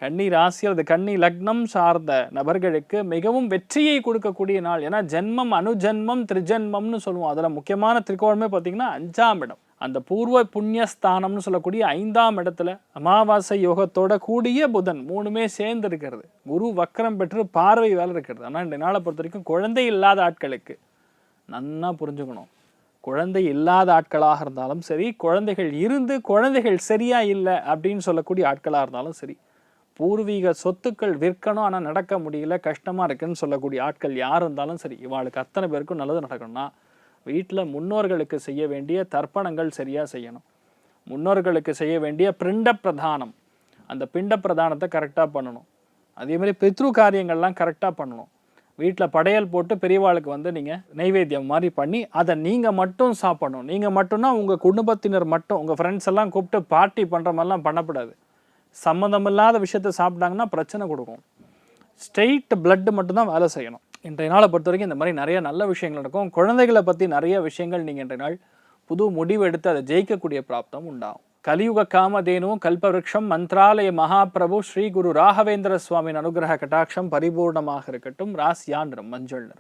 கன்னி ராசி அல்லது கன்னி லக்னம் சார்ந்த நபர்களுக்கு மிகவும் வெற்றியை கொடுக்கக்கூடிய நாள். ஏன்னா ஜென்மம், அனுஜென்மம், திரிஜென்மம்னு சொல்லுவோம். அதில் முக்கியமான திரிகோணமே பார்த்தீங்கன்னா 5ஆம் இடம். அந்த பூர்வ புண்ணியஸ்தானம்னு சொல்லக்கூடிய 5ஆம் இடத்துல அமாவாசை யோகத்தோட கூடிய புதன் 3மே சேர்ந்து இருக்கிறது. குரு வக்கரம் பெற்று பார்வை வேலை இருக்கிறது. ஆனால் இந்த நாளை பொறுத்த வரைக்கும் குழந்தை இல்லாத ஆட்களுக்கு நன்னா புரிஞ்சுக்கணும். குழந்தை இல்லாத ஆட்களாக இருந்தாலும் சரி, குழந்தைகள் இருந்து குழந்தைகள் சரியா இல்லை அப்படின்னு சொல்லக்கூடிய ஆட்களாக இருந்தாலும் சரி, பூர்வீக சொத்துக்கள் விற்கணும் ஆனால் நடக்க முடியல, கஷ்டமாக இருக்குன்னு சொல்லக்கூடிய ஆட்கள் யார் இருந்தாலும் சரி, இவாளுக்கு அத்தனை பேருக்கும் நல்லது நடக்கணும்னா வீட்டில் முன்னோர்களுக்கு செய்ய வேண்டிய தர்ப்பணங்கள் சரியாக செய்யணும். முன்னோர்களுக்கு செய்ய வேண்டிய பிண்ட பிரதானம், அந்த பிண்ட பிரதானத்தை கரெக்டாக பண்ணணும். அதேமாதிரி பித்ரு காரியங்கள்லாம் கரெக்டாக பண்ணணும். வீட்டில் படையல் போட்டு பெரியவாளுக்கு நீங்கள் நைவேத்தியம் மாதிரி பண்ணி அதை நீங்கள் மட்டும் சாப்பிடணும். நீங்கள் மட்டும்னா உங்கள் குடும்பத்தினர் மட்டும், உங்கள் ஃப்ரெண்ட்ஸ் எல்லாம் கூப்பிட்டு பார்ட்டி பண்ணுற மாதிரிலாம் பண்ணக்கூடாது. சம்மந்தமில்லாத விஷயத்தை சாப்பிட்டாங்கன்னா பிரச்சனை கொடுக்கும். ஸ்ட்ரெயிட் பிளட்டு மட்டும்தான் வேலை செய்யணும். இன்றைய நாளை பொறுத்த வரைக்கும் இந்த மாதிரி நிறைய நல்ல விஷயங்கள் நடக்கும். குழந்தைகளை பற்றி நிறைய விஷயங்கள் நீங்கள் இன்றைய நாள் புது முடிவு எடுத்து அதை ஜெயிக்கக்கூடிய பிராப்தம் உண்டாகும். கலியுக காமதேனு கல்பவருஷம் மந்த்ராலய மகாபிரபு ஸ்ரீ குரு ராகவேந்திர சுவாமியின் அனுகிரக கட்டாட்சம் பரிபூர்ணமாக இருக்கட்டும். ராசியா நிறம் மஞ்சள் நிறம்.